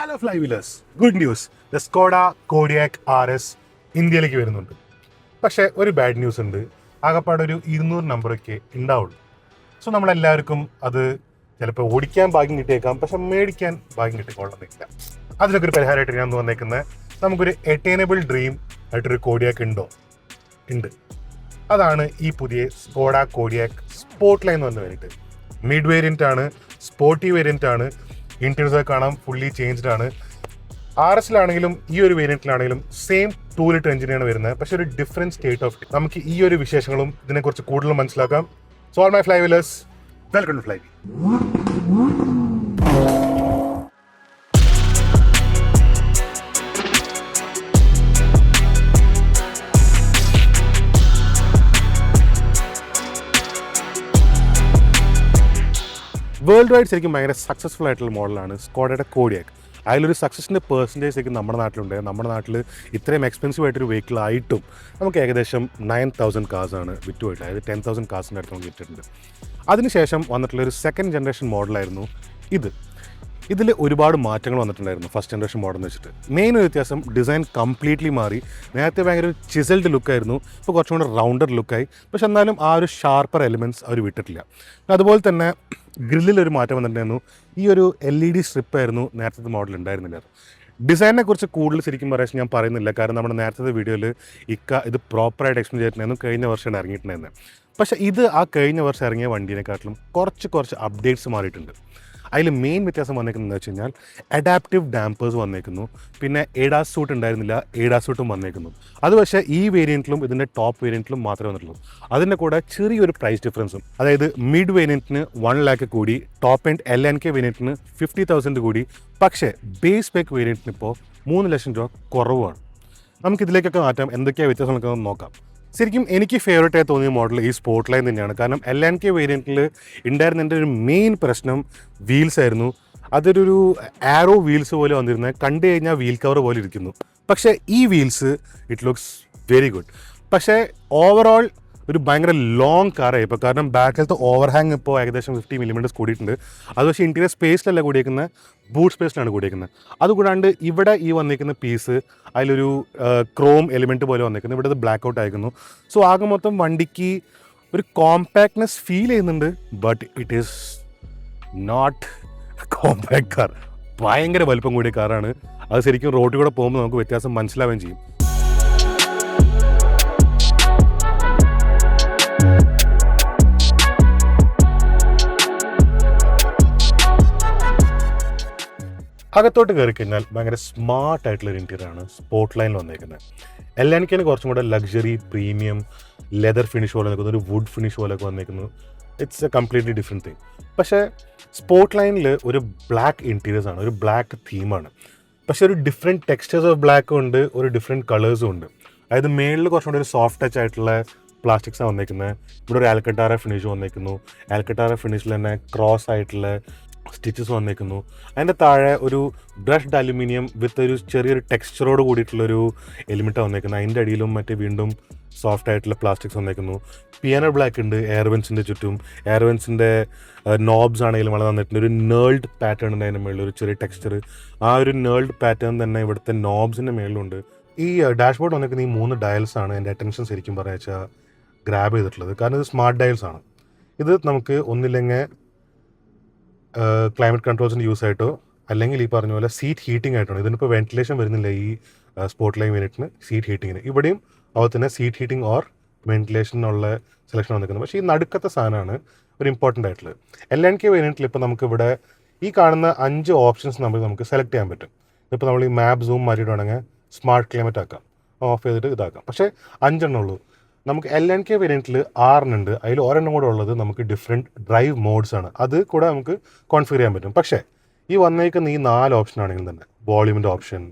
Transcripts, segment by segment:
Hello fly wheelers, good news. The Skoda Kodiaq RS ഇന്ത്യയിലേക്ക് വരുന്നുണ്ട്. പക്ഷേ ഒരു ബാഡ് ന്യൂസ് ഉണ്ട്. ആകപ്പാടെ ഒരു 200 നമ്പറൊക്കെ ഉണ്ടാവുള്ളൂ. സോ നമ്മളെല്ലാവർക്കും അത് ചിലപ്പോൾ ഓടിക്കാൻ ഭാഗ്യം കിട്ടിയേക്കാം, പക്ഷെ മേടിക്കാൻ ഭാഗ്യം കിട്ടിക്കൊള്ളുന്നില്ല. അതിനൊക്കെ ഒരു പരിഹാരമായിട്ട് ഞാൻ വന്നേക്കുന്നത്, നമുക്കൊരു അറ്റൈനബിൾ ഡ്രീം ആയിട്ടൊരു കോഡിയാക് ഉണ്ട്. അതാണ് ഈ പുതിയ സ്കോഡ കോഡിയാക് സ്പോർട്ട് ലൈൻ എന്ന് പറഞ്ഞിട്ട്. മിഡ് വേരിയൻ്റ് ആണ്, സ്പോർട്ടി വേരിയൻ്റ് ആണ്. ഇന്റീരിയർ കാണാം, ഫുള്ളി ചേഞ്ച്ഡ് ആണ്. RSലാണെങ്കിലും ഈ ഒരു വേരിയന്റിലാണെങ്കിലും സെയിം 2 ലിറ്റർ എഞ്ചിനാണ് വരുന്നത്, പക്ഷെ ഒരു ഡിഫറെന്റ് സ്റ്റേറ്റ് ഓഫ് നമുക്ക് ഈ ഒരു വിശേഷങ്ങളും ഇതിനെക്കുറിച്ച് കൂടുതൽ മനസ്സിലാക്കാം. So all my fly wheelers, welcome to fly. World wide ശരിക്കും ഭയങ്കര സക്സസ്ഫുൾ ആയിട്ടുള്ള മോഡലാണ് സ്കോഡയുടെ കോഡിയാക്. അതിലൊരു സക്സസിൻ്റെ പെർസെൻറ്റേജ് ശരിക്കും നമ്മുടെ നാട്ടിലുണ്ട്. നമ്മുടെ നാട്ടിൽ ഇത്രയും എക്സ്പെൻസീവ് ആയിട്ടൊരു വെഹിക്കിൾ ആയിട്ടും നമുക്ക് ഏകദേശം 9,000 കാർസാണ് വിറ്റുപോയിട്ട്, അതായത് 10,000 കാർസിൻ്റെ അടുത്ത് നമുക്ക് വിറ്റിട്ടുണ്ട്. അതിനുശേഷം വന്നിട്ടുള്ളൊരു സെക്കൻഡ് ജനറേഷൻ മോഡലായിരുന്നു ഇത്. ഇതിൽ ഒരുപാട് മാറ്റങ്ങൾ വന്നിട്ടുണ്ടായിരുന്നു ഫസ്റ്റ് ജനറേഷൻ മോഡൽ എന്ന് വെച്ചിട്ട്. മെയിൻ ഒരു വ്യത്യാസം, ഡിസൈൻ കംപ്ലീറ്റ്ലി മാറി. നേരത്തെ ഭയങ്കര ഒരു ചിസൽഡ് ലുക്കായിരുന്നു, ഇപ്പോൾ കുറച്ചും കൂടെ റൗണ്ടർ ലുക്കായി. പക്ഷെ എന്നാലും ആ ഒരു ഷാർപ്പർ എലിമെൻറ്റ്സ് അവർ വിട്ടിട്ടില്ല. അതുപോലെ തന്നെ ഗ്രില്ലിലൊരു മാറ്റം വന്നിട്ടുണ്ടായിരുന്നു. ഈ ഒരു LED സ്ട്രിപ്പായിരുന്നു നേരത്തെ മോഡൽ ഉണ്ടായിരുന്നില്ല. ഡിസൈനിനെ കുറിച്ച് കൂടുതൽ ശരിക്കും പറയാൻ ഞാൻ പറയുന്നില്ല, കാരണം നമ്മുടെ നേരത്തെ വീഡിയോയിൽ ഇത് പ്രോപ്പറായിട്ട് എക്സ്പ്ലെയിൻ ചെയ്തിട്ടുണ്ടായിരുന്നു. കഴിഞ്ഞ വർഷമാണ് ഇറങ്ങിയിട്ടുണ്ടായിരുന്നത്. പക്ഷേ ഇത് ആ കഴിഞ്ഞ വർഷം ഇറങ്ങിയ വണ്ടീനെക്കാട്ടിലും കുറച്ച് അപ്ഡേറ്റ്സ് മാറിയിട്ടുണ്ട്. അതിൽ മെയിൻ വ്യത്യാസം വന്നേക്കുന്നത് വെച്ച് കഴിഞ്ഞാൽ അഡാപ്റ്റീവ് ഡാമ്പേഴ്സ് വന്നേക്കുന്നു. പിന്നെ ADAS സൂട്ട് ഉണ്ടായിരുന്നില്ല, ADAS സൂട്ടും വന്നേക്കുന്നു. അത് പക്ഷേ ഈ വേരിയൻറ്റിലും ഇതിൻ്റെ ടോപ്പ് വേരിയൻറ്റിലും മാത്രമേ വന്നിട്ടുള്ളൂ. അതിൻ്റെ കൂടെ ചെറിയൊരു പ്രൈസ് ഡിഫറൻസും, അതായത് മിഡ് വേരിയൻറ്റിന് 1 lakh കൂടി, ടോപ്പ് ആൻഡ് LNK വേരിയൻറ്റിന് 50,000 കൂടി. പക്ഷേ ബേസ് പേക്ക് വേരിയൻറ്റിന് ഇപ്പോൾ 3 ലക്ഷം രൂപ കുറവാണ്. നമുക്കിതിലേക്കൊക്കെ മാറ്റാം, എന്തൊക്കെയാണ് വ്യത്യാസങ്ങളൊക്കെ നോക്കാം. ശരിക്കും എനിക്ക് ഫേവറേറ്റ് ആയി തോന്നിയ മോഡൽ ഈ സ്പോർട്ട് ലൈൻ തന്നെയാണ്. കാരണം LNK വേരിയൻറ്റിൽ ഉണ്ടായിരുന്നതിൻ്റെ ഒരു മെയിൻ പ്രശ്നം വീൽസ് ആയിരുന്നു. അതൊരു ആരോ വീൽസ് പോലെ വന്നിരുന്നത്, കണ്ടു കഴിഞ്ഞാൽ വീൽ കവർ പോലെ ഇരിക്കുന്നു. പക്ഷേ ഈ wheels it looks very good. പക്ഷേ ഓവറോൾ ഒരു ഭയങ്കര ലോങ് കാറായി ഇപ്പോൾ. കാരണം ബാക്കിലത്തെ ഓവർഹാങ് ഇപ്പോൾ ഏകദേശം 50 mm കൂടിയിട്ടുണ്ട്. അത് പക്ഷേ ഇൻറ്റീരിയർ സ്പേസിലല്ല കൂടിയേക്കുന്നത്, ബൂട്ട് സ്പേസിലാണ് കൂടിയേക്കുന്നത്. അതുകൂടാണ്ട് ഇവിടെ ഈ വന്നിരിക്കുന്ന പീസ് അതിലൊരു ക്രോം എലിമെൻറ്റ് പോലെ വന്നിരിക്കുന്നത്, ഇവിടെ അത് ബ്ലാക്ക് ഔട്ട് ആയിരിക്കുന്നു. സോ ആകെ മൊത്തം വണ്ടിക്ക് ഒരു കോമ്പാക്ട്നെസ് ഫീൽ ചെയ്യുന്നുണ്ട്, but it is not compact car. ഭയങ്കര വലുപ്പം കൂടിയ കാറാണ്. അത് ശരിക്കും റോഡിൽ കൂടെ പോകുമ്പോൾ നമുക്ക് വ്യത്യാസം മനസ്സിലാവുകയും ചെയ്യും. അകത്തോട്ട് കയറി കഴിഞ്ഞാൽ ഭയങ്കര സ്മാർട്ട് ആയിട്ടുള്ളൊരു ഇൻറ്റീരിയറാണ് സ്പോർട്ട് ലൈനിൽ വന്നേക്കുന്നത്. LNKന് കുറച്ചും കൂടെ ലക്ഷറി പ്രീമിയം ലെതർ ഫിനിഷ് പോലെ നിൽക്കുന്നു, ഒരു വുഡ് ഫിനിഷ് പോലെയൊക്കെ വന്നേക്കുന്നു. It's a completely different thing. പക്ഷേ സ്പോർട്ട് ലൈനിൽ ഒരു ബ്ലാക്ക് ഇൻറ്റീരിയേഴ്സ് ആണ്, ഒരു ബ്ലാക്ക് തീമാണ്. പക്ഷേ ഒരു ഡിഫറെൻറ്റ് ടെക്സ്റ്റേഴ്സ് ഓഫ് ബ്ലാക്കും ഉണ്ട്, ഒരു ഡിഫറെൻറ്റ് കളേഴ്സും ഉണ്ട്. അതായത് മേളിൽ കുറച്ചും കൂടെ ഒരു സോഫ്റ്റ് ടച്ച് ആയിട്ടുള്ള പ്ലാസ്റ്റിക്സാണ് വന്നേക്കുന്നത്. ഇവിടെ ഒരു ആൽക്കട്ടാറ ഫിനിഷ് വന്നേക്കുന്നു. ആൽക്കട്ടാറ ഫിനിഷിൽ തന്നെ ക്രോസ് ആയിട്ടുള്ള സ്റ്റിച്ചസ് വന്നേക്കുന്നു. അതിൻ്റെ താഴെ ഒരു ബ്രഷ്ഡ് അലുമിനിയം വിത്ത് ഒരു ചെറിയൊരു ടെക്സ്ചറോട് കൂടിയിട്ടുള്ളൊരു എലിമെൻറ്റാണ് വന്നേക്കുന്നത്. അതിൻ്റെ അടിയിലും മറ്റേ വീണ്ടും സോഫ്റ്റ് ആയിട്ടുള്ള പ്ലാസ്റ്റിക്സ് വന്നേക്കുന്നു. പിയാനോ ബ്ലാക്ക് ഉണ്ട് എയർവെൻസിൻ്റെ ചുറ്റും. എയർവെൻസിൻ്റെ നോബ്സ് ആണെങ്കിലും വളരെ നന്നായിട്ടുണ്ട്. ഒരു നേൾഡ് പാറ്റേൺ ഉണ്ട് അതിൻ്റെ മുകളിൽ, ഒരു ചെറിയ ടെക്സ്ചർ. ആ ഒരു നേൾഡ് പാറ്റേൺ തന്നെ ഇവിടുത്തെ നോബ്സിൻ്റെ മേളിലുണ്ട്. ഈ ഡാഷ്ബോർഡ് വന്നേക്കുന്ന ഈ 3 ഡയൽസാണ് എൻ്റെ അറ്റൻഷൻ ശരിക്കും പറയാ വെച്ചാൽ ഗ്രാബ് ചെയ്തിട്ടുള്ളത്. കാരണം ഇത് സ്മാർട്ട് ഡയൽസ് ആണ്. ഇത് നമുക്ക് ഒന്നില്ലെങ്കിൽ ക്ലൈമറ്റ് കൺട്രോൾസിന് യൂസ് ആയിട്ടോ അല്ലെങ്കിൽ ഈ പറഞ്ഞ പോലെ സീറ്റ് ഹീറ്റിംഗ് ആയിട്ടാണ്. ഇതിനിപ്പോൾ വെന്റിലേഷൻ വരുന്നില്ല ഈ സ്പോർട്ട് ലൈൻ യൂണിറ്റിന്, സീറ്റ് ഹീറ്റിങ്ങിന്. ഇവിടെയും അതുപോലെ തന്നെ സീറ്റ് ഹീറ്റിംഗ് ഓർ വെന്റിലേഷനുള്ള സെലക്ഷൻ വന്നിരിക്കുന്നത്. പക്ഷേ ഈ നടുക്കത്തെ സാധനമാണ് ഒരു ഇമ്പോർട്ടൻ്റ് ആയിട്ടുള്ളത്. LNK വേരിയൻറ്റിൽ ഇപ്പോൾ നമുക്കിവിടെ ഈ കാണുന്ന 5 ഓപ്ഷൻസ് നമുക്ക് സെലക്ട് ചെയ്യാൻ പറ്റും. ഇപ്പോൾ നമ്മൾ ഈ മാപ്പ് സൂം മാറ്റിയിട്ടാണെങ്കിൽ സ്മാർട്ട് ക്ലൈമറ്റ് ആക്കാം, ഓഫ് ചെയ്തിട്ട് ഇതാക്കാം. പക്ഷേ 5 ഉള്ളൂ. നമുക്ക് LNK വേരിയൻറ്റിൽ 6 ഉണ്ട്. അതിൽ ഒരെണ്ണം കൂടെ ഉള്ളത് നമുക്ക് ഡിഫറെൻറ്റ് ഡ്രൈവ് മോഡ്സ് ആണ്. അത് കൂടെ നമുക്ക് കോൺഫിഗർ ചെയ്യാൻ പറ്റും. പക്ഷേ ഈ വന്നേക്കുന്ന ഈ 4 ഓപ്ഷൻ ആണെങ്കിൽ തന്നെ വോളിയൂമിൻ്റെ ഓപ്ഷൻ,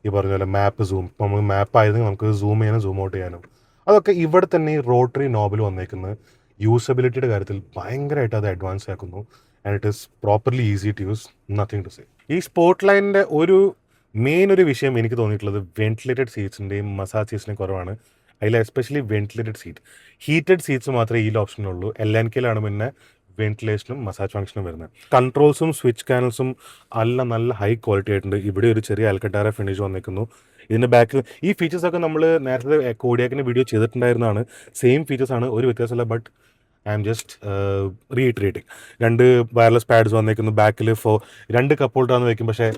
ഈ പറഞ്ഞ പോലെ മാപ്പ് സൂം, ഇപ്പോൾ നമുക്ക് മാപ്പ് ആയതെങ്കിൽ നമുക്ക് സൂം ചെയ്യാനും സൂം ഔട്ട് ചെയ്യാനും, അതൊക്കെ ഇവിടെ തന്നെ ഈ റോട്ടറി നോബിൽ വന്നേക്കുന്നത് യൂസബിലിറ്റിയുടെ കാര്യത്തിൽ ഭയങ്കരമായിട്ട് അത് അഡ്വാൻസ് ആക്കുന്നു. And it is properly easy to use, nothing to say. ഈ സ്പോർട്ട് ലൈനിൻ്റെ ഒരു വിഷയം എനിക്ക് തോന്നിയിട്ടുള്ളത് വെന്റിലേറ്റഡ് സീറ്റ്സിൻ്റെയും മസാജ് സീറ്റ്സിൻ്റെയും കുറവാണ്. അതിൽ especially ventilated seat, heated seats മാത്രമേ ഈ ഓപ്ഷനുള്ളൂ. LNKയിലാണ് പിന്നെ വെന്റിലേഷനും മസാജ് ഫംഗ്ഷനും വരുന്നത്. കൺട്രോൾസും സ്വിച്ച് കാനൽസും നല്ല ഹൈ ക്വാളിറ്റി ആയിട്ടുണ്ട്. ഇവിടെ ഒരു ചെറിയ അൽക്കട്ടാര ഫിനിഷ് വന്നിരിക്കുന്നു. ഇതിൻ്റെ ബാക്കിൽ ഈ ഫീച്ചേഴ്സൊക്കെ നമ്മൾ നേരത്തെ കോഡിയാക്കിൻ്റെ വീഡിയോ ചെയ്തിട്ടുണ്ടായിരുന്നതാണ്. സെയിം ഫീച്ചേഴ്സാണ്, ഒരു വ്യത്യാസമില്ല. But I am just reiterating. 2 wireless pads വന്നേക്കുന്നു. ബാക്കിൽ 2 കപ്പ് ഹോൾഡറാന്ന് വയ്ക്കും, പക്ഷേ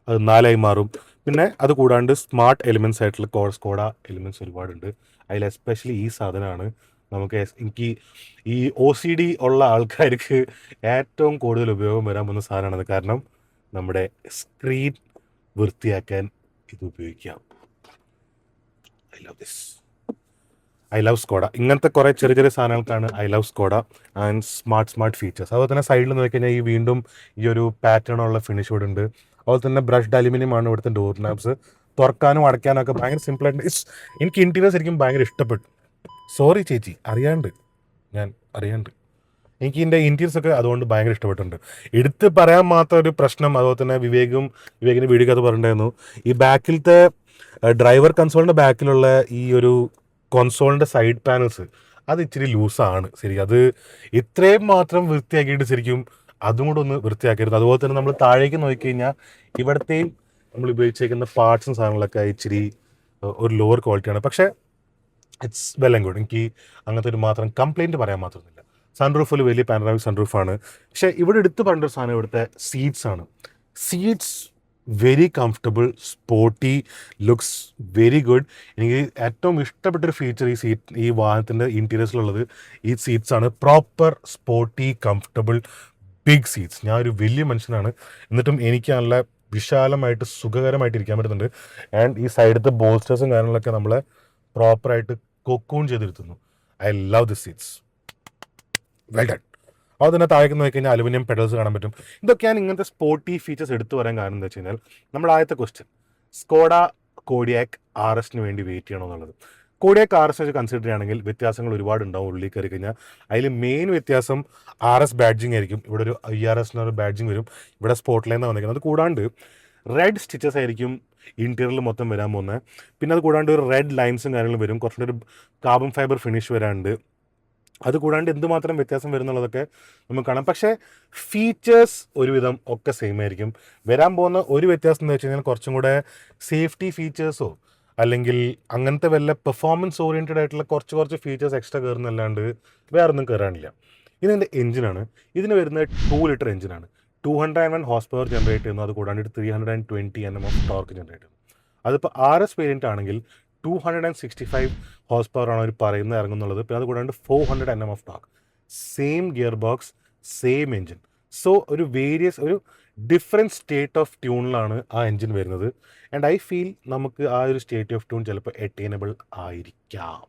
അത് 4 മാറും. പിന്നെ അത് കൂടാണ്ട് സ്മാർട്ട് എലിമെൻറ്റ്സ് ആയിട്ടുള്ള സ്കോഡ എലിമെൻറ്റ്സ് ഒരുപാടുണ്ട്. അതിൽ എസ്പെഷ്യലി ഈ സാധനമാണ് നമുക്ക് എനിക്ക് ഈ OCD ഉള്ള ആൾക്കാർക്ക് ഏറ്റവും കൂടുതൽ ഉപയോഗം വരാൻ പോകുന്ന സാധനമാണത്. കാരണം നമ്മുടെ സ്ക്രീൻ വൃത്തിയാക്കാൻ ഇത് ഉപയോഗിക്കാം. I love Skoda. ഇങ്ങനത്തെ കുറേ ചെറിയ സാധനങ്ങൾക്കാണ് I love Skoda. And smart features. അതുപോലെ തന്നെ സൈഡിൽ നോക്കി കഴിഞ്ഞാൽ ഈ വീണ്ടും ഈ ഒരു പാറ്റേൺ ഉള്ള ഫിനിഷ് ഇവിടെ ഉണ്ട്. അതുപോലെ തന്നെ ബ്രഷ്ഡ് അലുമിനിയം ആണ് ഇവിടുത്തെ ഡോർ നാബ്സ്. തുറക്കാനും അടയ്ക്കാനും ഒക്കെ ഭയങ്കര സിമ്പിളായിട്ട്. എനിക്ക് ഇൻറ്റീരിയേഴ്സ് ശരിക്കും ഭയങ്കര ഇഷ്ടപ്പെട്ടു. സോറി ചേച്ചി, അറിയാണ്ട് എനിക്ക് ഇതിൻ്റെ ഇൻറ്റീരിയേഴ്സൊക്കെ അതുകൊണ്ട് ഭയങ്കര ഇഷ്ടപ്പെട്ടിട്ടുണ്ട്. എടുത്ത് പറയാൻ മാത്രം ഒരു പ്രശ്നം, അതുപോലെ തന്നെ വിവേകിൻ്റെ വീഡിയോ അത് പറഞ്ഞിട്ടുണ്ടായിരുന്നു, ഈ ബാക്കിലത്തെ ഡ്രൈവർ കൺസോളിൻ്റെ ബാക്കിലുള്ള ഈ ഒരു കൺസോളിൻ്റെ സൈഡ് പാനൽസ് അത് ഇച്ചിരി ലൂസാണ്. ശരി, അത് ഇത്രയും മാത്രം വൃത്തിയാക്കിയിട്ട് ശരിക്കും അതും കൂടെ ഒന്ന് വൃത്തിയാക്കരുത്. അതുപോലെ തന്നെ നമ്മൾ താഴേക്ക് നോക്കിക്കഴിഞ്ഞാൽ ഇവിടത്തെയും നമ്മൾ ഉപയോഗിച്ചേക്കുന്ന പാർട്സും സാധനങ്ങളൊക്കെ ഇച്ചിരി ഒരു ലോവർ ക്വാളിറ്റിയാണ്. പക്ഷേ ഇറ്റ്സ് വെൽ ആൻഡ് ഗുഡ്. എനിക്ക് അങ്ങനത്തെ ഒരു മാത്രം കംപ്ലയിൻറ്റ് പറയാൻ മാത്രമൊന്നുമില്ല. സൺറൂഫിൽ വലിയ പാനറാമിക് സൺറൂഫാണ്. പക്ഷേ ഇവിടെ എടുത്ത് പറഞ്ഞ ഒരു സാധനം ഇവിടുത്തെ സീറ്റ്സ് ആണ്. Seats very comfortable, sporty, looks very good. എനിക്ക് ഏറ്റവും ഇഷ്ടപ്പെട്ടൊരു ഫീച്ചർ ഈ വാഹനത്തിൻ്റെ ഇൻറ്റീരിയേഴ്സിലുള്ളത് ഈ സീറ്റ്സ് ആണ്. Proper sporty comfortable big seats. ഞാൻ ഒരു വലിയ മനുഷ്യനാണ്, എന്നിട്ടും എനിക്ക് നല്ല വിശാലമായിട്ട് സുഖകരമായിട്ട് ഇരിക്കാൻ പറ്റുന്നുണ്ട്. ആൻഡ് ഈ സൈഡത്തെ ബോൾസ്റ്റേഴ്സും കാര്യങ്ങളൊക്കെ നമ്മളെ പ്രോപ്പറായിട്ട് കൊക്കൂൺ ചെയ്തിരുത്തുന്നു. I love the seats, well done. അത് തന്നെ താഴേക്ക് നോക്കി കഴിഞ്ഞാൽ അലുമിനിയം പെഡൽസ് കാണാൻ പറ്റും. ഇതൊക്കെയാണ് ഇങ്ങനത്തെ സ്പോർട്ടി ഫീച്ചേഴ്സ് എടുത്തു വരാൻ കാരണം എന്താ വെച്ച് കഴിഞ്ഞാൽ, നമ്മുടെ ആദ്യത്തെ ക്വസ്റ്റ്യൻ സ്കോഡ കോഡിയാക് RSന് വേണ്ടി വെയിറ്റ് ചെയ്യണോ എന്നുള്ളത്. കോഡിയാക് RS വെച്ച് കൺസിഡർ ചെയ്യുകയാണെങ്കിൽ വ്യത്യാസങ്ങൾ ഒരുപാട് ഉണ്ടാവും. ഉള്ളിൽ കയറി കഴിഞ്ഞാൽ അതിൽ മെയിൻ വ്യത്യാസം RS ബാഡ്ജിങ് ആയിരിക്കും. ഇവിടെ ഒരു IRS എന്നൊരു ബാഡ്ജിങ് വരും. ഇവിടെ സ്പോട്ട് ലൈനാണ് വന്നിരിക്കുന്നത്. അത് കൂടാണ്ട് റെഡ് സ്റ്റിച്ചസ് ആയിരിക്കും ഇൻറ്റീരിയറിൽ മൊത്തം വരാൻ പോകുന്നത്. പിന്നെ അത് കൂടാണ്ട് ഒരു റെഡ് ലൈൻസും കാര്യങ്ങളും വരും. കുറച്ചുകൂടി ഒരു കാർബൺ ഫൈബർ ഫിനിഷ് വരാണ്ട്. അത് കൂടാണ്ട് എന്തുമാത്രം വ്യത്യാസം വരുന്നുള്ളതൊക്കെ നമുക്ക് കാണാം. പക്ഷേ ഫീച്ചേഴ്സ് ഒരുവിധം ഒക്കെ സെയിം ആയിരിക്കും. വരാൻ പോകുന്ന ഒരു വ്യത്യാസം എന്ന് വെച്ച് കഴിഞ്ഞാൽ കുറച്ചും കൂടെ സേഫ്റ്റി ഫീച്ചേഴ്സോ അല്ലെങ്കിൽ അങ്ങനത്തെ വല്ല പെർഫോമൻസ് ഓറിയൻറ്റഡ് ആയിട്ടുള്ള കുറച്ച് ഫീച്ചേഴ്സ് എക്സ്ട്രാ കയറുന്നല്ലാണ്ട് വേറെ ഒന്നും കയറാനില്ല. ഇതിൻ്റെ എഞ്ചിനാണ്. ഇതിന് വരുന്നത് 2 ലിറ്റർ എഞ്ചിനാണ്. 201 ഹോഴ്സ് പവർ ജനറേറ്റ് ചെയ്യുന്നു. അത് കൂടാണ്ട് 320 Nm ഓഫ് ടോർക്ക് ജനറേറ്റ് ചെയ്യുന്നു. അതിപ്പോൾ RS വേരിയൻ്റ് ആണെങ്കിൽ 265 ഹോഴ്സ് പവർ ആണ് അവർ പറയുന്നത് ഇറങ്ങുന്നുള്ളത്. പിന്നെ അത് കൂടാണ്ട് 400 Nm of torque, same gear box, same engine. So ഒരു ഡിഫറെൻറ്റ് സ്റ്റേറ്റ് ഓഫ് ട്യൂണിലാണ് ആ എഞ്ചിൻ വരുന്നത്. ആൻഡ് ഐ ഫീൽ നമുക്ക് ആ ഒരു സ്റ്റേറ്റ് ഓഫ് ട്യൂൺ ചിലപ്പോൾ അറ്റൈനബിൾ ആയിരിക്കാം.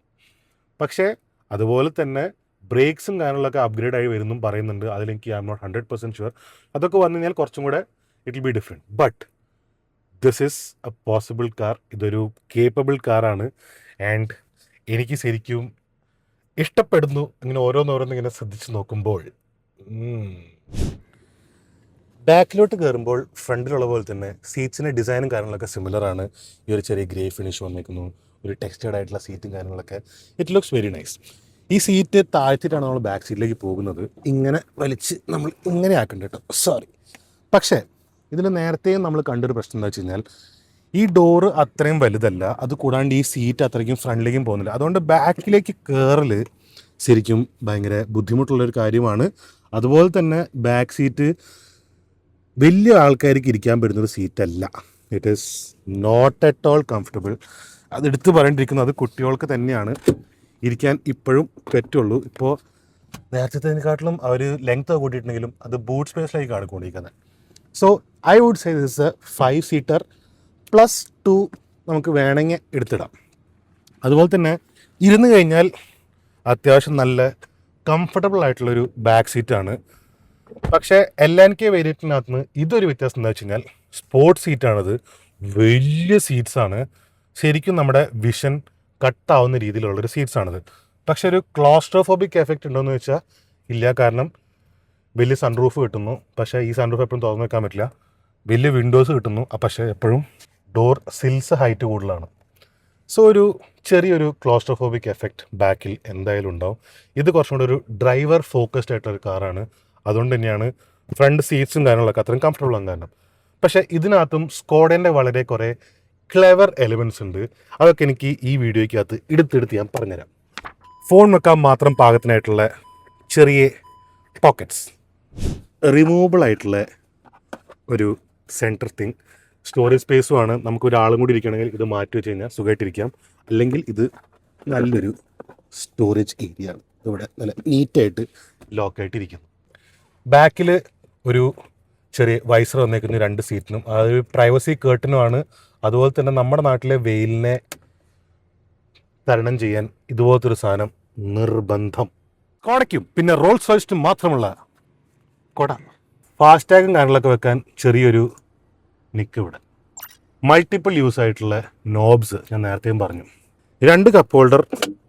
പക്ഷേ അതുപോലെ തന്നെ ബ്രേക്സും കാര്യങ്ങളൊക്കെ അപ്ഗ്രേഡ് ആയി വരുന്നും പറയുന്നുണ്ട്. അതിലെനിക്ക് ഐ എം നോട്ട് 100% ഷുവർ. അതൊക്കെ വന്നു കഴിഞ്ഞാൽ കുറച്ചും കൂടെ it will be different. But this is A possible car. ഇതൊരു കേപ്പബിൾ കാറാണ്. ആൻഡ് എനിക്ക് ശരിക്കും ഇഷ്ടപ്പെടുന്നു ഇങ്ങനെ ഓരോന്നോരോന്ന് ഇങ്ങനെ ശ്രദ്ധിച്ച് നോക്കുമ്പോൾ. ബാക്കിലോട്ട് കയറുമ്പോൾ ഫ്രണ്ടിലുള്ള പോലെ തന്നെ സീറ്റ്സിൻ്റെ ഡിസൈനും കാര്യങ്ങളൊക്കെ സിമിലറാണ്. ഈ ഒരു ചെറിയ ഗ്രേ ഫിനിഷ് വന്നിരിക്കുന്നു. ഒരു ടെക്സ്റ്റേർഡ് ആയിട്ടുള്ള സീറ്റും കാര്യങ്ങളൊക്കെ. It looks very nice. ഈ സീറ്റ് താഴ്ത്തിയിട്ടാണ് നമ്മൾ ബാക്ക് സീറ്റിലേക്ക് പോകുന്നത്. ഇങ്ങനെ വലിച്ച് നമ്മൾ ഇങ്ങനെ ആക്കണ്ട കേട്ടോ, സോറി. പക്ഷേ ഇതിൽ നേരത്തെയും നമ്മൾ കണ്ടൊരു പ്രശ്നം എന്താ വെച്ച് കഴിഞ്ഞാൽ ഈ ഡോറ് അത്രയും വലുതല്ല. അത് കൂടാണ്ട് ഈ സീറ്റ് അത്രയ്ക്കും ഫ്രണ്ടിലേക്കും പോകുന്നില്ല. അതുകൊണ്ട് ബാക്കിലേക്ക് കയറൽ ശരിക്കും ഭയങ്കര ബുദ്ധിമുട്ടുള്ളൊരു കാര്യമാണ്. അതുപോലെ തന്നെ ബാക്ക് സീറ്റ് വലിയ ആൾക്കാർക്ക് ഇരിക്കാൻ പറ്റുന്നൊരു സീറ്റല്ല. It is not at all comfortable. അതെടുത്ത് പറയേണ്ടിയിരിക്കുന്നത് അത് കുട്ടികൾക്ക് തന്നെയാണ് ഇരിക്കാൻ ഇപ്പോഴും പറ്റുള്ളൂ. ഇപ്പോൾ നേരത്തേതിനെക്കാട്ടിലും അവർ ലെങ്ത് കൂട്ടിയിട്ടുണ്ടെങ്കിലും അത് ബൂട്ട് സ്പേസിലേക്ക് കാണിക്കൊണ്ടിരിക്കുന്നത്. So I would say this a 5 seater +2 നമുക്ക് വേണമെങ്കിൽ എടുത്തിടാം. അതുപോലെ തന്നെ ഇരുന്ന് കഴിഞ്ഞാൽ അത്യാവശ്യം നല്ല കംഫർട്ടബിൾ ആയിട്ടുള്ളൊരു ബാക്ക് സീറ്റാണ്. പക്ഷേ LNK വേരിയൻറ്റിനകത്ത് നിന്ന് ഇതൊരു വ്യത്യാസം എന്താ വെച്ച് കഴിഞ്ഞാൽ സ്പോർട്സ് സീറ്റാണത്. വലിയ സീറ്റ്സാണ്. ശരിക്കും നമ്മുടെ വിഷൻ കട്ടാവുന്ന രീതിയിലുള്ളൊരു സീറ്റ്സാണിത്. പക്ഷെ ഒരു ക്ലോസ്ട്രോഫോബിക് എഫക്റ്റ് ഉണ്ടോയെന്ന് വെച്ചാൽ ഇല്ല. കാരണം വലിയ സൺറൂഫ് കിട്ടുന്നു. പക്ഷേ ഈ സൺറൂഫ് എപ്പോഴും തുറന്നു വെക്കാൻ പറ്റില്ല. വലിയ വിൻഡോസ് കിട്ടുന്നു. പക്ഷേ എപ്പോഴും ഡോർ സിൽസ് ഹൈറ്റ് കൂടുതലാണ്. സോ ഒരു ചെറിയൊരു ക്ലോസ്ട്രോഫോബിക് എഫക്റ്റ് ബാക്കിൽ എന്തായാലും ഉണ്ടാവും. ഇത് കുറച്ചും കൂടെ ഒരു ഡ്രൈവർ ഫോക്കസ്ഡ് ആയിട്ടൊരു കാറാണ്. അതുകൊണ്ട് തന്നെയാണ് ഫ്രണ്ട് സീറ്റ്സും കാര്യങ്ങളൊക്കെ അത്രയും കംഫർട്ടബിൾ ആണ് കാരണം. പക്ഷേ ഇതിനകത്തും സ്കോഡേൻ്റെ വളരെ കുറേ ക്ലെവർ എലിമെൻറ്റ്സ് ഉണ്ട്. അതൊക്കെ എനിക്ക് ഈ വീഡിയോയ്ക്കകത്ത് എടുത്തെടുത്ത് ഞാൻ പറഞ്ഞുതരാം. ഫോൺ വെക്കാൻ മാത്രം പാകത്തിനായിട്ടുള്ള ചെറിയ പോക്കറ്റ്സ്, റിമൂവബിൾ ആയിട്ടുള്ള ഒരു സെൻറ്റർ തിങ്, സ്റ്റോറേജ് സ്പേസുമാണ്. നമുക്ക് ഒരാളും കൂടി ഇരിക്കണമെങ്കിൽ ഇത് മാറ്റി വെച്ച് കഴിഞ്ഞാൽ സുഖമായിട്ടിരിക്കാം. അല്ലെങ്കിൽ ഇത് നല്ലൊരു സ്റ്റോറേജ് ഏരിയ ആണ്. ഇവിടെ നല്ല നീറ്റായിട്ട് ലോക്കായിട്ടിരിക്കുന്നു. ബാക്കിൽ ഒരു ചെറിയ വൈസർ വന്നേക്കുന്ന 2 സീറ്റിനും അതൊരു പ്രൈവസി കേർട്ടനുമാണ്. അതുപോലെ തന്നെ നമ്മുടെ നാട്ടിലെ വെയിലിനെ തരണം ചെയ്യാൻ ഇതുപോലത്തെ ഒരു സാധനം നിർബന്ധം. കോടയ്ക്കും പിന്നെ റോൾസ് റോയ്സിനും മാത്രമുള്ള കൊട. ഫാസ്റ്റാഗും കാര്യങ്ങളൊക്കെ വെക്കാൻ ചെറിയൊരു നിക്ക് ഇവിടെ. മൾട്ടിപ്പിൾ യൂസ് ആയിട്ടുള്ള നോബ്സ് ഞാൻ നേരത്തെയും പറഞ്ഞു. 2 കപ്പ് ഹോൾഡർ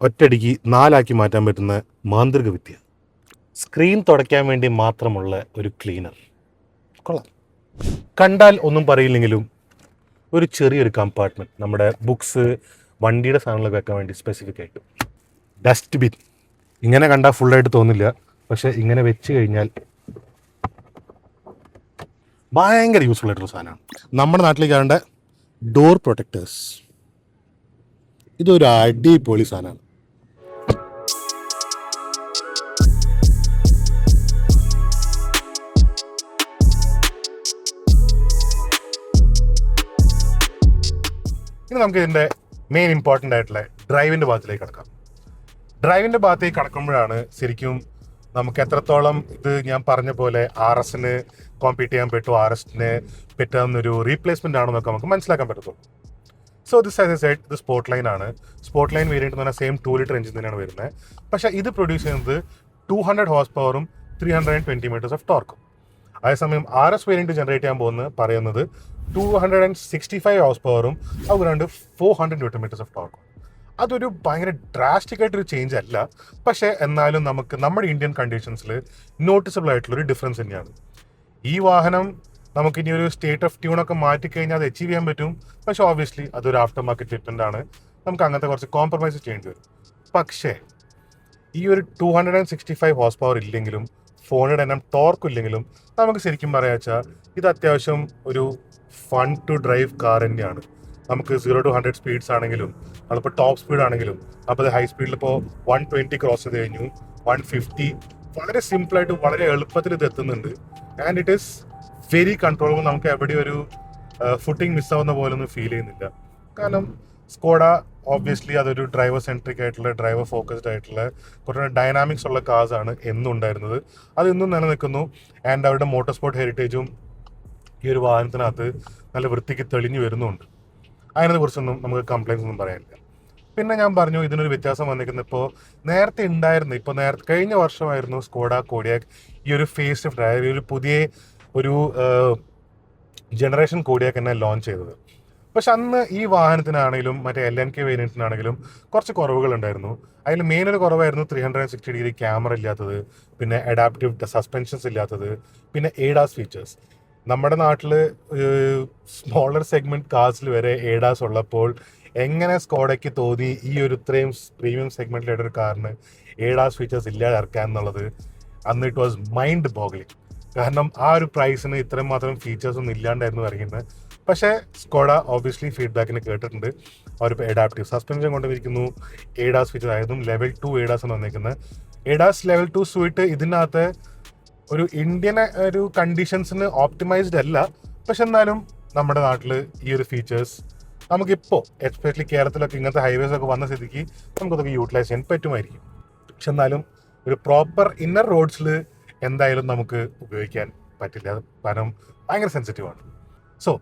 ഒറ്റയടിക്ക് 4 മാറ്റാൻ പറ്റുന്ന മാന്ത്രിക വിദ്യ. സ്ക്രീൻ തുടയ്ക്കാൻ വേണ്ടി മാത്രമുള്ള ഒരു ക്ലീനർ. കൊള്ളാം. കണ്ടാൽ ഒന്നും പറയില്ലെങ്കിലും ഒരു ചെറിയൊരു കമ്പാർട്ട്മെൻറ്റ്, നമ്മുടെ ബുക്സ്, വണ്ടിയുടെ സാധനങ്ങളൊക്കെ വെക്കാൻ വേണ്ടി സ്പെസിഫിക് ആയിട്ട്. ഡസ്റ്റ്ബിൻ ഇങ്ങനെ കണ്ടാൽ ഫുള്ളായിട്ട് തോന്നില്ല, പക്ഷേ ഇങ്ങനെ വെച്ച് കഴിഞ്ഞാൽ ഭയങ്കര യൂസ്ഫുൾ ആയിട്ടുള്ള സാധനമാണ്. നമ്മുടെ നാട്ടിലേക്ക് കാണേണ്ട ഡോർ പ്രൊട്ടക്ടേഴ്സ്, ഇതൊരു അടിപൊളി സാധനമാണ്. ഇനി നമുക്ക് ഇതിൻ്റെ മെയിൻ ഇമ്പോർട്ടൻ്റ് ആയിട്ടുള്ള ഡ്രൈവിൻ്റെ ഭാഗത്തിലേക്ക് കിടക്കാം. ഡ്രൈവിൻ്റെ ഭാഗത്തേക്ക് കടക്കുമ്പോഴാണ് ശരിക്കും നമുക്ക് എത്രത്തോളം ഇത് ഞാൻ പറഞ്ഞ പോലെ RSന് കോമ്പീറ്റ് ചെയ്യാൻ പറ്റുമോ, RSന് പറ്റാവുന്നൊരു റീപ്ലേസ്മെൻ്റ് ആണോ എന്നൊക്കെ നമുക്ക് മനസ്സിലാക്കാൻ പറ്റത്തുള്ളൂ. So this as A set, ഇത് സ്പോർട്ട് ലൈൻ ആണ്. സ്പോർട്ട് ലൈൻ വേരിയൻറ്റ് എന്ന് പറഞ്ഞാൽ സെയിം 2 ലിറ്റർ എഞ്ചിൻ തന്നെയാണ് വരുന്നത്. പക്ഷേ ഇത് പ്രൊഡ്യൂസ് ചെയ്യുന്നത് 200 ഹോഴ്സ് പവറും 320 മീറ്റേഴ്സ് ഓഫ് ടോർക്കും. അതേസമയം RS വേരിയൻറ്റ് ജനറേറ്റ് ചെയ്യാൻ പറയുന്നത് 265 ഹോഴ്സ് പവറും അതുകൊണ്ട് 400 ന്യൂട്ടൺ മീറ്റേഴ്സ് ഓഫ് ടോർക്കും. അതൊരു ഭയങ്കര ഡ്രാസ്റ്റിക് ആയിട്ടൊരു ചേഞ്ച് അല്ല, പക്ഷേ എന്നാലും നമുക്ക് നമ്മുടെ ഇന്ത്യൻ കണ്ടീഷൻസിൽ നോട്ടീസബിൾ ആയിട്ടുള്ളൊരു ഡിഫറൻസ് തന്നെയാണ്. ഈ വാഹനം നമുക്കിനി ഒരു സ്റ്റേറ്റ് ഓഫ് ട്യൂണൊക്കെ മാറ്റിക്കഴിഞ്ഞാൽ അത് അച്ചീവ് ചെയ്യാൻ പറ്റും. പക്ഷേ ഓബ്വിയസ്ലി അതൊരു ആഫ്റ്റർ മാർക്കറ്റ് ട്രീറ്റ്മെൻ്റ് ആണ്. നമുക്ക് അങ്ങനത്തെ കുറച്ച് കോംപ്രമൈസ് ചെയ്യേണ്ടി വരും. പക്ഷേ ഈ ഒരു 265 ഹോഴ്സ് പവർ ഇല്ലെങ്കിലും 400 Nm ടോർക്ക് ഇല്ലെങ്കിലും നമുക്ക് ശരിക്കും പറയാ വെച്ചാൽ ഇത് അത്യാവശ്യം ഒരു ഫൺ ടു ഡ്രൈവ് കാർ തന്നെയാണ്. നമുക്ക് 0 to 100 സ്പീഡ്സ് ആണെങ്കിലും, അതിപ്പോൾ ടോപ്പ് സ്പീഡ് ആണെങ്കിലും, അപ്പോൾ ഹൈ സ്പീഡിൽ ഇപ്പോൾ 120 ക്രോസ് ചെയ്ത് കഴിഞ്ഞു, 150 വളരെ സിമ്പിളായിട്ട് വളരെ എളുപ്പത്തിൽ ഇത് എത്തുന്നുണ്ട്. And it is very controllable. നമുക്ക് എവിടെ ഒരു ഫുട്ടിങ് മിസ്സാവുന്ന പോലെ ഒന്നും ഫീൽ ചെയ്യുന്നില്ല. കാരണം സ്കോഡ ഓബ്വിയസ്ലി അതൊരു ഡ്രൈവർ സെൻട്രിക് ആയിട്ടുള്ള, ഡ്രൈവർ ഫോക്കസ്ഡ് ആയിട്ടുള്ള കുറേ ഡൈനാമിക്സ് ഉള്ള കാർസ് ആണ് എന്നും ഉണ്ടായിരുന്നത്. അത് ഇന്നും നിലനിൽക്കുന്നു. ആൻഡ് അവരുടെ മോട്ടോർ സ്പോർട്ട് ഹെറിറ്റേജും ഈ ഒരു വാഹനത്തിനകത്ത് നല്ല വൃത്തിക്ക് തെളിഞ്ഞു വരുന്നുണ്ട്. അതിനെ കുറിച്ചൊന്നും നമുക്ക് കംപ്ലൈൻസ് ഒന്നും പറയാനില്ല. പിന്നെ ഞാൻ പറഞ്ഞു ഇതിനൊരു വ്യത്യാസം വന്നിരിക്കുന്നത് ഇപ്പോൾ നേരത്തെ ഉണ്ടായിരുന്നു. ഇപ്പോൾ കഴിഞ്ഞ വർഷമായിരുന്നു സ്കോഡ കോഡിയാക് ഈ ഒരു ഫേസ് ഷിഫ്റ്റ്, അതായത് ഒരു പുതിയ ഒരു ജനറേഷൻ കോഡിയാക് തന്നെ ലോഞ്ച് ചെയ്തത്. പക്ഷെ അന്ന് ഈ വാഹനത്തിനാണെങ്കിലും മറ്റേ LNK വേരിയൻറ്റിനാണെങ്കിലും കുറച്ച് കുറവുകളുണ്ടായിരുന്നു. അതിൽ മെയിൻ ഒരു കുറവായിരുന്നു 360 ഡിഗ്രി ക്യാമറ ഇല്ലാത്തത്, പിന്നെ അഡാപ്റ്റീവ് സസ്പെൻഷൻസ് ഇല്ലാത്തത്, പിന്നെ ADAS ഫീച്ചേഴ്സ്. നമ്മുടെ നാട്ടിൽ സ്മോളർ സെഗ്മെൻറ്റ് കാർസിൽ വരെ ADAS ഉള്ളപ്പോൾ എങ്ങനെ സ്കോഡയ്ക്ക് തോന്നി ഈ ഒരു ഇത്രയും പ്രീമിയം സെഗ്മെൻറ്റിലായിട്ട് ഒരു കാറിന് ADAS ഫീച്ചേഴ്സ് ഇല്ലാതെ ഇറക്കാൻ എന്നുള്ളത്? അന്ന് ഇറ്റ് വാസ് മൈൻഡ് ബോഗ്ലിംഗ്. കാരണം ആ ഒരു പ്രൈസിന് ഇത്രയും മാത്രം ഫീച്ചേഴ്സ് ഒന്നും ഇല്ലാണ്ടായിരുന്നു ഇറങ്ങുന്നത്. പക്ഷേ സ്കോഡ ഓബ്വിയസ്ലി ഫീഡ്ബാക്കിന് കേട്ടിട്ടുണ്ട്. അവരിപ്പോൾ അഡാപ്റ്റീവ് സസ്പെൻഷൻ കൊണ്ടുവന്നിരിക്കുന്നു, ADAS ഫീച്ചർ ആയതും ലെവൽ 2 ADAS ആണ് വന്നിരിക്കുന്നത്. ADAS ലെവൽ 2 സ്യൂട്ട് ഇതിനകത്ത് ഒരു ഇന്ത്യൻ ഒരു കണ്ടീഷൻസിന് ഓപ്റ്റിമൈസ്ഡ് അല്ല. പക്ഷെ എന്നാലും നമ്മുടെ നാട്ടിൽ ഈ ഒരു ഫീച്ചേഴ്സ് നമുക്കിപ്പോൾ എസ്പെഷ്യലി കേരളത്തിലൊക്കെ ഇങ്ങനത്തെ ഹൈവേസ് ഒക്കെ വന്ന സ്ഥിതിക്ക് നമുക്കതൊക്കെ യൂട്ടിലൈസ് ചെയ്യാൻ പറ്റുമായിരിക്കും. പക്ഷെ എന്നാലും ഒരു പ്രോപ്പർ ഇന്നർ റോഡ്സിൽ എന്തായാലും നമുക്ക് ഉപയോഗിക്കാൻ പറ്റില്ല. കാരണം ഭയങ്കര സെൻസിറ്റീവാണ്. സോ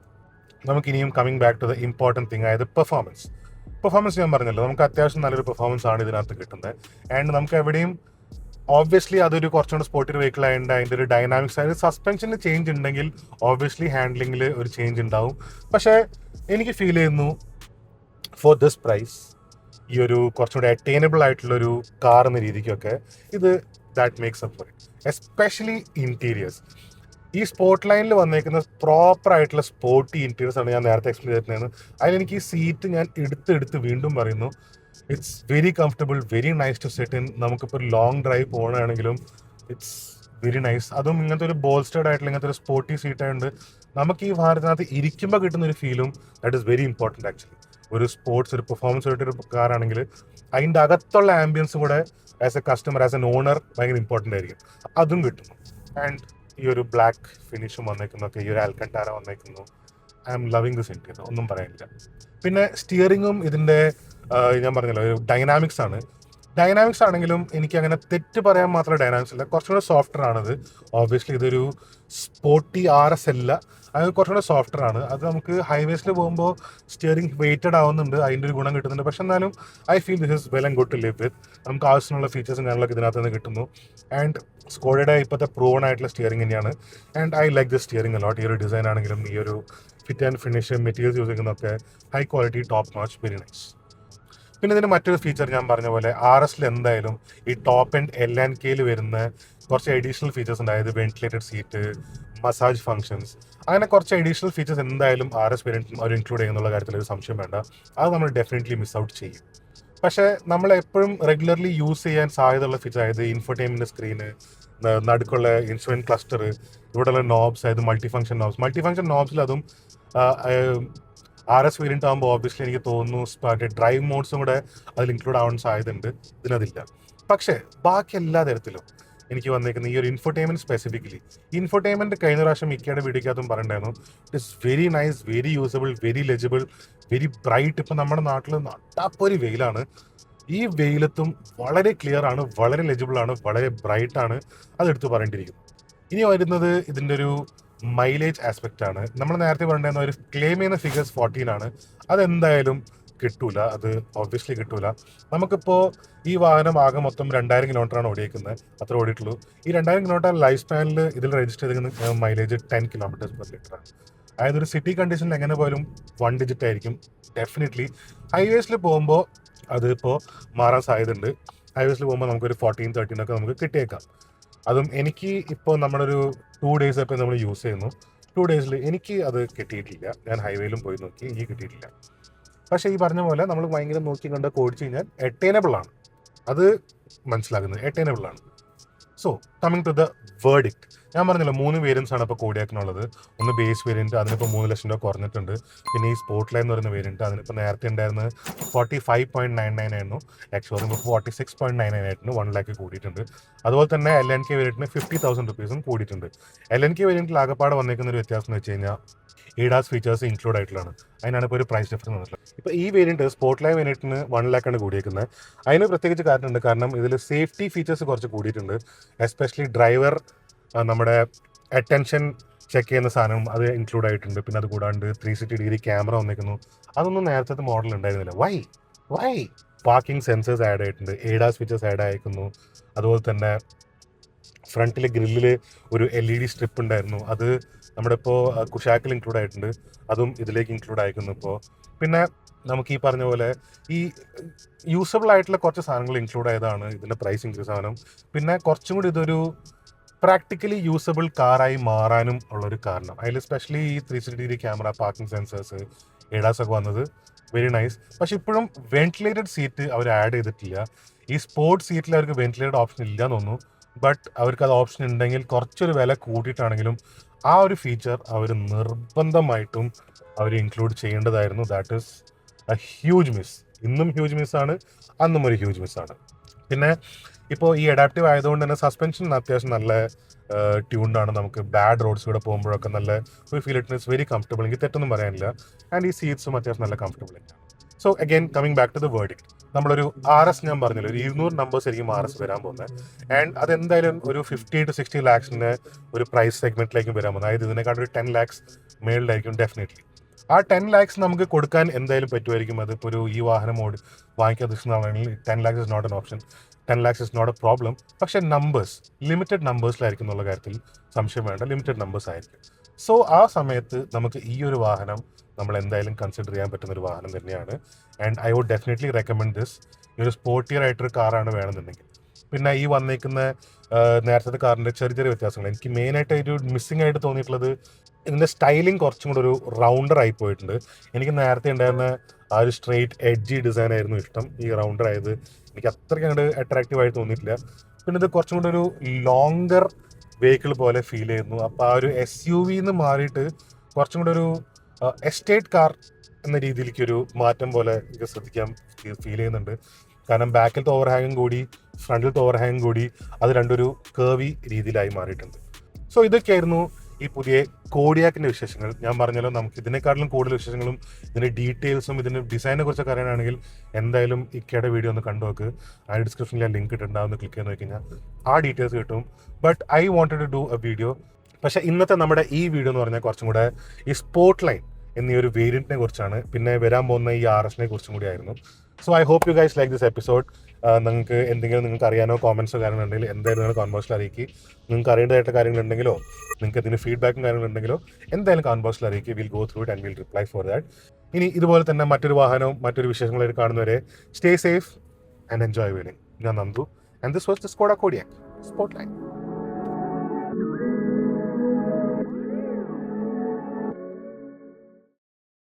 നമുക്കിനിയും coming back to the important thing, അതായത് പെർഫോമൻസ് ഞാൻ പറഞ്ഞല്ലോ, നമുക്ക് അത്യാവശ്യം നല്ലൊരു പെർഫോമൻസ് ആണ് ഇതിനകത്ത് കിട്ടുന്നത്. ആൻഡ് നമുക്ക് എവിടെയും ഓബ്വിയസ്ലി അതൊരു കുറച്ചുകൂടെ സ്പോർട്ടി വെഹിക്കിൾ ആയതുകൊണ്ട് അതിൻ്റെ ഒരു ഡൈനാമിക്സ്, അതായത് സസ്പെൻഷന് ചേഞ്ച് ഉണ്ടെങ്കിൽ ഓബ്വിയസ്ലി ഹാൻഡ്ലിങ്ങിൽ ഒരു ചേഞ്ച് ഉണ്ടാവും. പക്ഷേ എനിക്ക് ഫീൽ ചെയ്യുന്നു ഫോർ ദിസ് പ്രൈസ് ഈ ഒരു കുറച്ചുകൂടി അറ്റൈനബിൾ ആയിട്ടുള്ളൊരു കാർ എന്ന രീതിക്കൊക്കെ ഇത് that makes up for it. Especially interiors. ഈ സ്പോർട്ട് ലൈനിൽ വന്നേക്കുന്ന പ്രോപ്പർ ആയിട്ടുള്ള സ്പോർട്ടി ഇൻറ്റീരിയേഴ്സ് ആണ് ഞാൻ നേരത്തെ എക്സ്പ്ലെയിൻ ചെയ്തിരുന്നത്. അതിലെനിക്ക് ഈ സീറ്റ് ഞാൻ എടുത്ത് വീണ്ടും പറയുന്നു, it's very comfortable, very nice to sit in. നമുക്കിപ്പോൾ ലോങ് ഡ്രൈവ് പോകണമെങ്കിലും ഇറ്റ്സ് വെരി നൈസ്. അതും ഇങ്ങനത്തെ ഒരു ബോൾസ്റ്റേഡ് ആയിട്ടുള്ള ഇങ്ങനത്തെ ഒരു സ്പോർട്ടി സീറ്റ് ആയതുകൊണ്ട് നമുക്ക് ഈ വാഹനത്തിനകത്ത് ഇരിക്കുമ്പോൾ കിട്ടുന്ന ഒരു ഫീലും that is very important actually. ഒരു സ്പോർട്സ് ഒരു പെർഫോമൻസ് ആയിട്ടൊരു കാറാണെങ്കിൽ അതിൻ്റെ അകത്തുള്ള ആംബിയൻസും കൂടെ as a customer as an owner ഭയങ്കര ഇമ്പോർട്ടൻ്റ് ആയിരിക്കും. അതും കിട്ടുന്നു. ആൻഡ് ഈ ഒരു ബ്ലാക്ക് ഫിനിഷും വന്നേക്കുന്നൊക്കെ, ഈ ഒരു ആൽക്കണ്ടാര വന്നേക്കുന്നു. I am loving this interior, ഒന്നും പറയാനില്ല. പിന്നെ സ്റ്റിയറിങ്ങും ഇതിൻ്റെ ഞാൻ പറഞ്ഞല്ലോ ഒരു ഡൈനാമിക്സ് ആണ്. ഡൈനാമിക്സ് ആണെങ്കിലും എനിക്ക് അങ്ങനെ തെറ്റ് പറയാൻ മാത്രം ഡൈനാമിക്സ് ഇല്ല, കുറച്ചും കൂടെ സോഫ്റ്റർ ആണത്. ഓബ്വിയസ്ലി ഇതൊരു സ്പോർട്ടി RS അല്ല, അത് കുറച്ചും കൂടെ സോഫ്റ്റർ ആണ്. അത് നമുക്ക് ഹൈവേസിൽ പോകുമ്പോൾ സ്റ്റിയറിംഗ് വെയിറ്റഡ് ആവുന്നുണ്ട്, അതിൻ്റെ ഒരു ഗുണം കിട്ടുന്നുണ്ട്. പക്ഷെ എന്നാലും I feel this is well and good to live with. നമുക്ക് ആവശ്യമുള്ള ഫീച്ചേഴ്സും കാര്യങ്ങളൊക്കെ ഇതിനകത്ത് നിന്ന് കിട്ടുന്നു. ആൻഡ് സ്കോഡയുടെ ഇപ്പോഴത്തെ പ്രൂവൺ ആയിട്ടുള്ള സ്റ്റിയറിംഗ് തന്നെയാണ്. And I like this steering a lot. ഈ ഒരു ഡിസൈൻ ആണെങ്കിലും ഈ ഒരു fit and finish materials use ചെയ്യുന്നതൊക്കെ high quality, top notch, very nice. പിന്നെ ഇതിന് മറ്റൊരു ഫീച്ചർ ഞാൻ പറഞ്ഞ പോലെ RS എന്തായാലും ഈ ടോപ്പ് ആൻഡ് LNKയിൽ വരുന്ന കുറച്ച് അഡീഷണൽ ഫീച്ചേഴ്സ് ഉണ്ട്. അതായത് വെന്റിലേറ്റഡ് സീറ്റ്, മസാജ് ഫങ്ഷൻസ്, അങ്ങനെ കുറച്ച് അഡീഷണൽ ഫീച്ചേഴ്സ് എന്തായാലും RS വേരിയൻറ്റിൽ അവർ ഇൻക്ലൂഡ് ചെയ്യുന്നുള്ള കാര്യത്തിൽ ഒരു സംശയം വേണ്ട. അത് നമ്മൾ ഡെഫിനറ്റ്ലി മിസ് ഔട്ട് ചെയ്യും. പക്ഷേ നമ്മൾ എപ്പോഴും റെഗുലർലി യൂസ് ചെയ്യാൻ സാധ്യതയുള്ള ഫീച്ചർ, അതായത് ഇൻഫോർടൈൻമെൻറ്റ് സ്ക്രീന്, നടുക്കുള്ള ഇൻസ്ട്രുമെൻറ്റ് ക്ലസ്റ്റർ, ഇവിടെയുള്ള നോബ്സ്, അതായത് മൾട്ടി ഫങ്ഷൻ നോബ്സിൽ അതും RS വേരിയൻ്റ് ആകുമ്പോൾ ഓബ്വിയസ്ലി എനിക്ക് തോന്നുന്നു ഡ്രൈവ് മോഡ്സും കൂടെ അതിൽ ഇൻക്ലൂഡ് ആവാൻ സാധ്യതയുണ്ട്. ഇതിനതില്ല. പക്ഷേ ബാക്കി എല്ലാ തരത്തിലും എനിക്ക് വന്നേക്കുന്ന ഈ ഒരു ഇൻഫോർടൈൻമെൻറ്റ്, സ്പെസിഫിക്കലി ഇൻഫോർടൈൻമെൻറ്റ് കഴിഞ്ഞ പ്രാവശ്യം മിക്കയുടെ വീഡിയോക്കകത്തും പറഞ്ഞിട്ടുണ്ടായിരുന്നു. It is very nice, very usable, very legible, very bright. ഇപ്പം നമ്മുടെ നാട്ടിൽ നട്ടാപ്പൊരു വെയിലാണ്. ഈ വെയിലത്തും വളരെ ക്ലിയർ ആണ്, വളരെ ലെജിബിൾ ആണ്, വളരെ ബ്രൈറ്റ് ആണ്. അതെടുത്ത് പറയേണ്ടിയിരിക്കുന്നു. ഇനി വരുന്നത് ഇതിൻ്റെ ഒരു മൈലേജ് ആസ്പെക്റ്റ് ആണ്. നമ്മൾ നേരത്തെ പറഞ്ഞിരുന്ന ഒരു ക്ലെയിം ചെയ്യുന്ന ഫിഗേഴ്സ് 14 ആണ്. അതെന്തായാലും കിട്ടൂല, അത് ഒബ്വിയസ്ലി കിട്ടൂല. നമുക്കിപ്പോൾ ഈ വാഹനം ആകെ മൊത്തം 2000 കിലോമീറ്ററാണ് ഓടിയേക്കുന്നത്, അത്ര ഓടിയിട്ടുള്ളൂ. ഈ 2000 കിലോമീറ്റർ ലൈഫ് സ്പാനിൽ ഇതിൽ രജിസ്റ്റർ ചെയ്തിരിക്കുന്ന മൈലേജ് 10 km/ലിറ്റർ ആണ്. അതായത് ഒരു സിറ്റി കണ്ടീഷനിൽ എങ്ങനെ പോലും 1 ഡിജിറ്റ് ആയിരിക്കും ഡെഫിനറ്റ്ലി. ഹൈവേസിൽ പോകുമ്പോൾ അതിപ്പോൾ മാറാൻ സാധ്യതയുണ്ട്. ഹൈവേസിൽ പോകുമ്പോൾ നമുക്കൊരു 14-13 ഒക്കെ നമുക്ക് കിട്ടിയേക്കാം. അതും എനിക്ക് ഇപ്പോൾ നമ്മളൊരു 2 days ഇപ്പോൾ നമ്മൾ യൂസ് ചെയ്യുന്നു. 2 days എനിക്ക് അത് കിട്ടിയിട്ടില്ല. ഞാൻ ഹൈവേയിലും പോയി നോക്കി, എനിക്ക് കിട്ടിയിട്ടില്ല. പക്ഷേ ഈ പറഞ്ഞ പോലെ നമ്മൾ ഭയങ്കര നോക്കി കണ്ടൊക്കെ ഓടിച്ചു കഴിഞ്ഞാൽ അറ്റൈനബിൾ ആണ്, അത് മനസ്സിലാക്കുന്നത് അറ്റൈനബിൾ ആണ്. So coming to the verdict, ഞാൻ പറഞ്ഞല്ലോ 3 വേരിയൻസ് ആണ് ഇപ്പോൾ കോഡിയാക്കിനുള്ളത്. ഒന്ന് ബേസ് വേരിയൻറ്റ്, അതിനിപ്പോൾ 3 ലക്ഷം രൂപ കുറഞ്ഞിട്ടുണ്ട്. പിന്നെ ഈ സ്പോർട്ട് ലൈൻ എന്ന് പറയുന്ന വേരിയൻറ്റ്, അതിനിപ്പോൾ നേരത്തെ ഉണ്ടായിരുന്നത് 45.99 ആയിരുന്നു, എക്സ്ഷോറും ഇപ്പോൾ 46.99 ആയിട്ടുണ്ട്, 1 lakh കൂടിയിട്ടുണ്ട്. അതുപോലെ തന്നെ LNK വേരിയൻറ്റിന് 50,000 rupees കൂടിയിട്ടുണ്ട്. LNK വേരിയൻറ്റിൽ ആകെപ്പാടെ വന്നിരിക്കുന്ന ഒരു വ്യത്യാസം എന്ന് വെച്ച് കഴിഞ്ഞാൽ ADAS ഫീച്ചേഴ്സ് ഇൻക്ലൂഡ് ആയിട്ടുള്ളതാണ്. അതിനാണ് ഇപ്പോൾ ഒരു പ്രൈസ് ഡിഫറൻസ് വന്നിട്ടുള്ളത്. ഇപ്പോൾ ഈ വേരിയൻറ്റ് സ്പോർട്ട് ലൈൻ വേരിയൻറ്റിന് 1 lakh ആണ് കൂടിയേക്കുന്നത്. അതിന് പ്രത്യേകിച്ച് കാരണമുണ്ട്, കാരണം ഇതിൽ സേഫ്റ്റി ഫീച്ചേഴ്സ് കുറച്ച് കൂടിയിട്ടുണ്ട്. എസ്പെഷ്യലി ഡ്രൈവർ നമ്മുടെ അറ്റൻഷൻ ചെക്ക് ചെയ്യുന്ന സാധനം അത് ഇൻക്ലൂഡ് ആയിട്ടുണ്ട്. പിന്നെ അത് കൂടാണ്ട് 360-degree ക്യാമറ വന്നിരിക്കുന്നു. അതൊന്നും നേരത്തെ മോഡൽ ഉണ്ടായിരുന്നില്ല. വൈ പാർക്കിംഗ് സെൻസേഴ്സ് ആഡ് ആയിട്ടുണ്ട്, ADAS ഫീച്ചേഴ്സ് ആഡ് ആയിരിക്കുന്നു. അതുപോലെ തന്നെ ഫ്രണ്ടിലെ ഗ്രില്ലിൽ ഒരു LED സ്ട്രിപ്പ് ഉണ്ടായിരുന്നു, അത് നമ്മുടെ ഇപ്പോൾ കുഷാക്കിൽ ഇൻക്ലൂഡ് ആയിട്ടുണ്ട്, അതും ഇതിലേക്ക് ഇൻക്ലൂഡ് ആയിരിക്കുന്നു ഇപ്പോൾ. പിന്നെ നമുക്ക് ഈ പറഞ്ഞ പോലെ ഈ യൂസബിൾ ആയിട്ടുള്ള കുറച്ച് സാധനങ്ങൾ ഇൻക്ലൂഡ് ആയതാണ് ഇതിൻ്റെ പ്രൈസ് ഇൻക്രീസ് ആവാനും, പിന്നെ കുറച്ചും കൂടി ഇതൊരു പ്രാക്ടിക്കലി യൂസബിൾ കാറായി മാറാനും ഉള്ളൊരു കാരണം. അതിൽ സ്പെഷ്യലി ഈ 360-degree camera, parking sensors, ADAS ഒക്കെ വന്നത് വെരി നൈസ്. പക്ഷെ ഇപ്പോഴും വെന്റിലേറ്റഡ് സീറ്റ് അവർ ആഡ് ചെയ്തിട്ടില്ല. ഈ സ്പോർട്സ് സീറ്റിൽ അവർക്ക് വെന്റിലേറ്റഡ് ഓപ്ഷൻ ഇല്ലയെന്ന് തോന്നുന്നു. ബട്ട് അവർക്ക് അത് ഓപ്ഷൻ ഉണ്ടെങ്കിൽ കുറച്ചൊരു വില കൂട്ടിയിട്ടാണെങ്കിലും ആ ഒരു ഫീച്ചർ അവർ നിർബന്ധമായിട്ടും അവർ ഇൻക്ലൂഡ് ചെയ്യേണ്ടതായിരുന്നു. That is a huge miss. ഇന്നും ഹ്യൂജ് മിസ്സാണ്, അന്നും ഒരു ഹ്യൂജ് മിസ്സാണ്. പിന്നെ ഇപ്പോൾ ഈ അഡാപ്റ്റീവ് ആയതുകൊണ്ട് തന്നെ സസ്പെൻഷൻ അത്യാവശ്യം നല്ല ട്യൂൺഡാണ്. നമുക്ക് ബാഡ് റോഡ്സിലൂടെ പോകുമ്പോഴൊക്കെ നല്ല ഒരു feel it is very comfortable, എനിക്ക് തെറ്റൊന്നും പറയാനില്ല. ആൻഡ് ഈ സീറ്റ്സും അത്യാവശ്യം നല്ല കംഫർട്ടബിൾ തന്നെയാണ്. So again coming back to the verdict, നമ്മളൊരു RS ഞാൻ പറഞ്ഞല്ലോ ഒരു 200 numbers ആയിരിക്കും RS വരാൻ പോകുന്നത്. ആൻഡ് അതെന്തായാലും ഒരു 50 to 60 lakhs ഒരു പ്രൈസ് സെഗ്മെന്റിലേക്കും വരാൻ പോകുന്നത്. അതായത് ഇതിനെക്കാട്ടും ഒരു 10 lakhs മേളിലായിരിക്കും ഡെഫിനറ്റ്ലി. ആ 10 lakhs നമുക്ക് കൊടുക്കാൻ എന്തായാലും പറ്റുമായിരിക്കും. അതിപ്പോൾ ഒരു ഈ വാഹനം വാങ്ങിക്കാൻ ഉദ്ദേശിക്കുന്നതാണെങ്കിൽ 10 lakhs is not an option, 10 lakhs is not a problem. പക്ഷേ ലിമിറ്റഡ് നമ്പേഴ്സിലായിരിക്കും എന്നുള്ള കാര്യത്തിൽ സംശയം വേണ്ട, ലിമിറ്റഡ് നമ്പേഴ്സ് ആയിരിക്കും. സോ ആ സമയത്ത് നമുക്ക് ഈ ഒരു വാഹനം നമ്മൾ എന്തായാലും കൺസിഡർ ചെയ്യാൻ പറ്റുന്ന ഒരു വാഹനം തന്നെയാണ്. And I would definitely recommend this. ഈ ഒരു സ്പോർട്ടിയർ ആയിട്ടൊരു കാറാണ് വേണമെന്നുണ്ടെങ്കിൽ. പിന്നെ ഈ വന്നേക്കുന്ന നേരത്തെ കാറിൻ്റെ ചെറിയ വ്യത്യാസങ്ങൾ എനിക്ക് മെയിനായിട്ട് ഒരു മിസ്സിംഗ് ആയിട്ട് തോന്നിയിട്ടുള്ളത് ഇതിൻ്റെ സ്റ്റൈലിംഗ് കുറച്ചും കൂടെ ഒരു റൗണ്ടർ ആയി പോയിട്ടുണ്ട്. എനിക്ക് നേരത്തെ ഉണ്ടായിരുന്ന ആ ഒരു സ്ട്രെയിറ്റ് എഡ്ജി ഡിസൈൻ ആയിരുന്നു ഇഷ്ടം. ഈ റൗണ്ടർ ആയത് എനിക്ക് അത്രയ്ക്ക് അങ്ങോട്ട് അട്രാക്റ്റീവ് ആയിട്ട് തോന്നിയിട്ടില്ല. പിന്നെ ഇത് കുറച്ചും കൂടെ ഒരു ലോങ്കർ വെഹിക്കിൾ പോലെ ഫീൽ ചെയ്യുന്നു. അപ്പോൾ ആ ഒരു SUV എന്ന് മാറിയിട്ട് കുറച്ചും കൂടെ ഒരു എസ്റ്റേറ്റ് കാർ എന്ന രീതിയിലേക്ക് ഒരു മാറ്റം പോലെ ഇത് ശ്രദ്ധിക്കാൻ ഫീൽ ചെയ്യുന്നുണ്ട്. കാരണം ബാക്കിലത്തെ ഓവർഹാങ്ങും കൂടി ഫ്രണ്ടിലത്തെ ഓവർഹാങ്ങും കൂടി അത് രണ്ടൊരു കേർവി രീതിയിലായി മാറിയിട്ടുണ്ട്. സോ ഇതൊക്കെയായിരുന്നു ഈ പുതിയ കോഡിയാക്കിൻ്റെ വിശേഷങ്ങൾ. ഞാൻ പറഞ്ഞല്ലോ, നമുക്ക് ഇതിനേക്കാട്ടിലും കൂടുതൽ വിശേഷങ്ങളും ഇതിൻ്റെ ഡീറ്റെയിൽസും ഇതിൻ്റെ ഡിസൈനെ കുറിച്ചൊക്കെ അറിയാനാണെങ്കിൽ എന്തായാലും ഇക്കയുടെ വീഡിയോ ഒന്ന് കണ്ടു നോക്ക്. ആ ഡിസ്ക്രിപ്ഷനിൽ ഞാൻ ലിങ്ക് ഇട്ടുണ്ടാവുന്ന ക്ലിക്ക് ചെയ്ത് നോക്കിക്കഴിഞ്ഞാൽ ആ ഡീറ്റെയിൽസ് കിട്ടും. But I wanted to do a video. പക്ഷേ ഇന്നത്തെ നമ്മുടെ ഈ വീഡിയോ എന്ന് പറഞ്ഞാൽ കുറച്ചും കൂടെ ഈ സ്പോർട്ട് ലൈൻ എന്നീ ഒരു വേരിയൻറ്റിനെ കുറിച്ചാണ്, പിന്നെ വരാൻ പോകുന്ന ഈ RSനെ കുറിച്ചും കൂടി ആയിരുന്നു. So I hope you guys like this episode. നിങ്ങൾക്ക് എന്തെങ്കിലും നിങ്ങൾക്ക് അറിയാനോ കോമൻസോ കാര്യങ്ങളുണ്ടെങ്കിൽ എന്തായാലും നിങ്ങൾ കമന്റ് ബോക്സിൽ അറിയിക്കുക. നിങ്ങൾക്ക് അറിയേണ്ടതായിട്ട് കാര്യങ്ങളുണ്ടെങ്കിലോ നിങ്ങൾക്ക് ഇതിന് ഫീഡ്ബാക്കും കാര്യങ്ങളുണ്ടെങ്കിലോ എന്തായാലും കമന്റ് ബോക്സിൽ അറിയിക്കുക. Will go through it and will reply for that. ഇനി ഇതുപോലെ തന്നെ മറ്റൊരു വാഹനവും മറ്റൊരു വിശേഷങ്ങളായിട്ട് കാണുന്നവരെ stay safe and enjoy wheeling. ഞാൻ Nandu and this was the Skoda Kodiaq sport line.